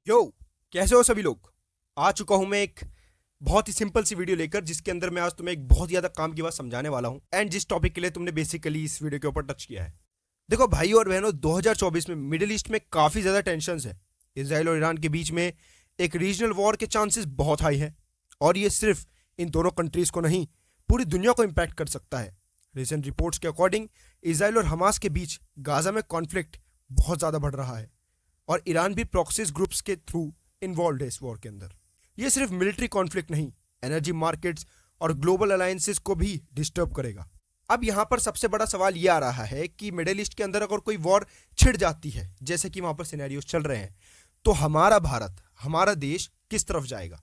यो, कैसे हो सभी लोग। आ चुका हूं मैं एक बहुत ही सिंपल सी वीडियो लेकर, जिसके अंदर मैं आज तुम्हें एक बहुत ज्यादा काम की बात समझाने वाला हूं एंड जिस टॉपिक के लिए तुमने बेसिकली इस वीडियो के ऊपर टच किया है। देखो भाई और बहनों, 2024 में मिडिल ईस्ट में काफी ज्यादा टेंशन है। इसराइल और ईरान के बीच में एक रीजनल वॉर के चांसेस बहुत हाई है और ये सिर्फ इन दोनों कंट्रीज को नहीं, पूरी दुनिया को इंपैक्ट कर सकता है। रिसेंट रिपोर्ट्स के अकॉर्डिंग इसराइल और हमास के बीच गाजा में कॉन्फ्लिक्ट बहुत ज्यादा बढ़ रहा है और ईरान भी प्रॉक्सीज ग्रुप्स के थ्रू इन्वॉल्व है इस वॉर के अंदर। ये सिर्फ मिलिट्री कॉन्फ्लिक्ट नहीं, एनर्जी मार्केट्स और ग्लोबल अलायंसेस को भी डिस्टर्ब करेगा। अब यहाँ पर सबसे बड़ा सवाल ये आ रहा है कि मिडिल ईस्ट के अंदर अगर कोई वॉर छिड़ जाती है, जैसे कि वहां पर सिनेरियोस चल रहे हैं, तो हमारा भारत, हमारा देश किस तरफ जाएगा?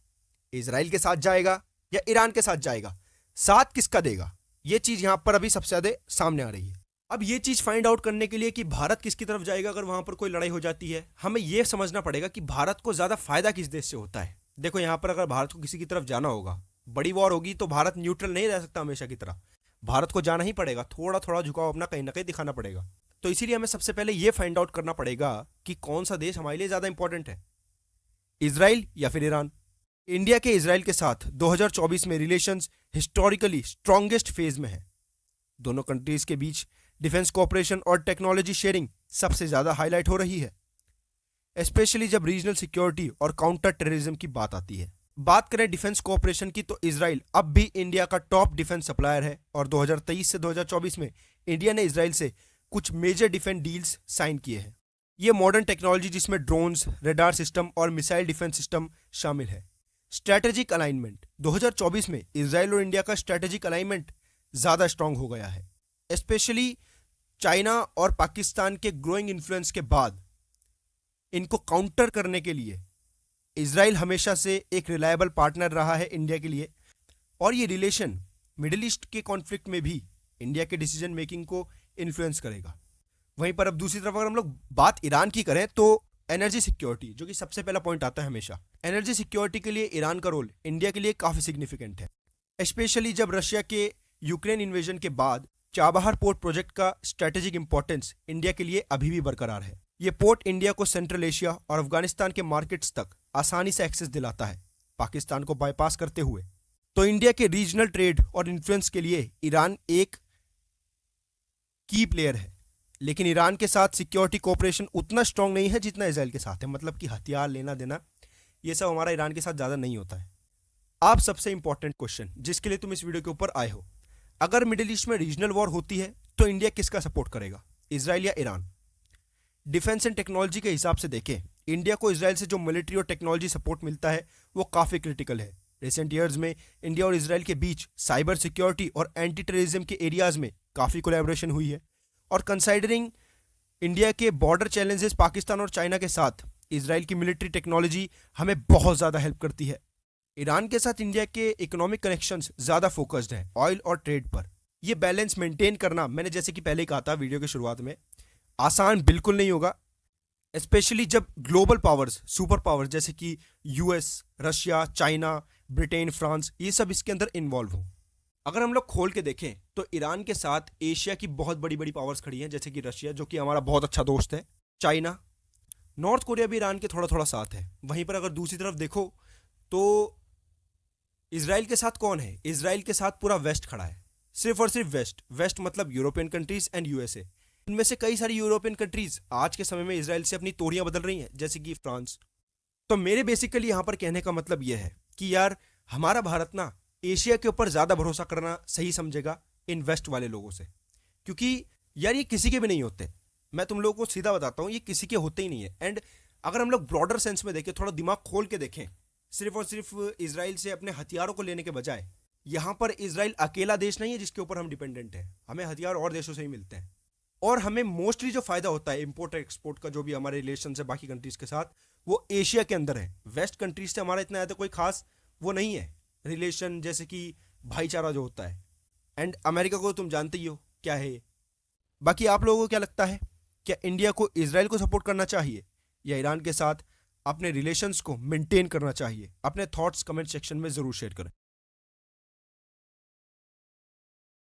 इसराइल के साथ जाएगा या ईरान के साथ जाएगा? साथ किसका देगा? ये चीज यहां पर अभी सबसे ज्यादा सामने आ रही है। अब ये चीज फाइंड आउट करने के लिए कि भारत किसकी तरफ जाएगा अगर वहां पर कोई लड़ाई हो जाती है, हमें यह समझना पड़ेगा कि भारत को ज्यादा फायदा किस देश से होता है। देखो यहां पर अगर भारत को किसी की तरफ जाना होगा, बड़ी वॉर होगी, तो भारत न्यूट्रल नहीं रह सकता हमेशा की तरह। भारत को जाना ही पड़ेगा, थोड़ा थोड़ा झुकाव अपना कहीं ना कहीं दिखाना पड़ेगा। तो इसीलिए हमें सबसे पहले यह फाइंड आउट करना पड़ेगा कि कौन सा देश हमारे लिए ज्यादा इंपॉर्टेंट है, इसराइल या फिर ईरान। इंडिया के इसराइल के साथ 2024 में रिलेशंस हिस्टोरिकली स्ट्रॉन्गेस्ट फेज में है। दोनों कंट्रीज के बीच डिफेंस कोऑपरेशन और टेक्नोलॉजी शेयरिंग सबसे ज्यादा हाईलाइट हो रही है, स्पेशली जब रीजनल सिक्योरिटी और काउंटर टेररिज्म की बात आती है। बात करें डिफेंस कोऑपरेशन की, तो इसराइल अब भी इंडिया का टॉप डिफेंस सप्लायर है और 2023 से 2024 में इंडिया ने इसराइल से कुछ मेजर डिफेंस डील्स साइन किए हैं। ये मॉडर्न टेक्नोलॉजी जिसमें ड्रोन्स, रेडार सिस्टम और मिसाइल डिफेंस सिस्टम शामिल है। स्ट्रैटेजिक अलाइनमेंट, 2024 में इसराइल और इंडिया का स्ट्रैटेजिक अलाइनमेंट ज्यादा स्ट्रांग हो गया है, स्पेशली चाइना और पाकिस्तान के ग्रोइंग इन्फ्लुएंस के बाद। इनको काउंटर करने के लिए इसराइल हमेशा से एक रिलायबल पार्टनर रहा है इंडिया के लिए, और ये रिलेशन मिडिल ईस्ट के कॉन्फ्लिक्ट में भी इंडिया के डिसीजन मेकिंग को इन्फ्लुएंस करेगा। वहीं पर अब दूसरी तरफ अगर हम लोग बात ईरान की करें, तो एनर्जी सिक्योरिटी, जो कि सबसे पहला पॉइंट आता है हमेशा, एनर्जी सिक्योरिटी के लिए ईरान का रोल इंडिया के लिए काफी सिग्निफिकेंट है, स्पेशली जब रशिया के यूक्रेन इन्वेजन के बाद चाबहार पोर्ट प्रोजेक्ट का स्ट्रेटेजिक इंपॉर्टेंस इंडिया के लिए अभी भी बरकरार है। यह पोर्ट इंडिया को सेंट्रल एशिया और अफगानिस्तान के मार्केट्स तक आसानी से एक्सेस दिलाता है, पाकिस्तान को बाईपास करते हुए। तो इंडिया के रीजनल ट्रेड और इन्फ्लुएंस के लिए ईरान एक की प्लेयर है, लेकिन ईरान के साथ सिक्योरिटी कोऑपरेशन उतना स्ट्रांग नहीं है जितना इसराइल के साथ है। मतलब कि हथियार लेना देना ये सब हमारा ईरान के साथ ज्यादा नहीं होता है। आप सबसे इंपॉर्टेंट क्वेश्चन जिसके लिए तुम इस वीडियो के ऊपर आए हो, अगर मिडिल ईस्ट में रीजनल वॉर होती है तो इंडिया किसका सपोर्ट करेगा, इसराइल या ईरान? डिफेंस एंड टेक्नोलॉजी के हिसाब से देखें, इंडिया को इसराइल से जो मिलिट्री और टेक्नोलॉजी सपोर्ट मिलता है वो काफी क्रिटिकल है। रिसेंट ईयर्स में इंडिया और इसराइल के बीच साइबर सिक्योरिटी और एंटी टेररिज्म के एरियाज में काफी कोलैबोरेशन हुई है, और कंसाइडरिंग इंडिया के बॉर्डर चैलेंजेस पाकिस्तान और चाइना के साथ, इसराइल की मिलिट्री टेक्नोलॉजी हमें बहुत ज्यादा हेल्प करती है। ईरान के साथ इंडिया के इकोनॉमिक कनेक्शंस ज्यादा फोकस्ड हैं ऑयल और ट्रेड पर। यह बैलेंस मेंटेन करना, मैंने जैसे कि पहले ही कहा था वीडियो के शुरुआत में, आसान बिल्कुल नहीं होगा, स्पेशली जब ग्लोबल पावर्स, सुपर पावर्स जैसे कि US, Russia, China, Britain, France, ये सब इसके अंदर इन्वॉल्व हो। अगर हम लोग खोल के देखें तो ईरान के साथ एशिया की बहुत बड़ी बड़ी पावर्स खड़ी हैं, जैसे कि रशिया, जो कि हमारा बहुत अच्छा दोस्त है, चाइना, नॉर्थ कोरिया भी ईरान के थोड़ा थोड़ा साथ है। वहीं पर अगर दूसरी तरफ देखो तो इसराइल के साथ कौन है? इसराइल के साथ पूरा वेस्ट खड़ा है, सिर्फ और सिर्फ वेस्ट। वेस्ट मतलब यूरोपियन कंट्रीज एंड यूएसए। इनमें से कई सारी यूरोपियन कंट्रीज आज के समय में इसराइल से अपनी तोड़ियां बदल रही हैं, जैसे कि फ्रांस। तो मेरे बेसिकली यहां पर कहने का मतलब यह है कि यार हमारा भारत ना एशिया के ऊपर ज्यादा भरोसा करना सही समझेगा इन वेस्ट वाले लोगों से, क्योंकि यार ये किसी के भी नहीं होते। मैं तुम लोगों को सीधा बताता हूं, ये किसी के होते ही नहीं है। एंड अगर हम लोग ब्रॉडर सेंस में देखें, थोड़ा दिमाग खोल के देखें, सिर्फ और सिर्फ इसराइल से अपने हथियारों को लेने के बजाय, यहां पर इसराइल अकेला देश नहीं है जिसके ऊपर हम डिपेंडेंट हैं। हमें हथियार और देशों से ही मिलते हैं, और हमें मोस्टली जो फायदा होता है इंपोर्ट एक्सपोर्ट का, जो भी हमारे रिलेशन है बाकी कंट्रीज के साथ, वो एशिया के अंदर है। वेस्ट कंट्रीज से हमारा इतना ज्यादा कोई खास वो नहीं है रिलेशन, जैसे कि भाईचारा जो होता है। एंड अमेरिका को तुम जानते ही हो क्या है। बाकी आप लोगों को क्या लगता है, क्या इंडिया को इसराइल को सपोर्ट करना चाहिए या ईरान के साथ अपने रिलेशंस को मेंटेन करना चाहिए? अपने थॉट्स कमेंट सेक्शन में जरूर शेयर करें।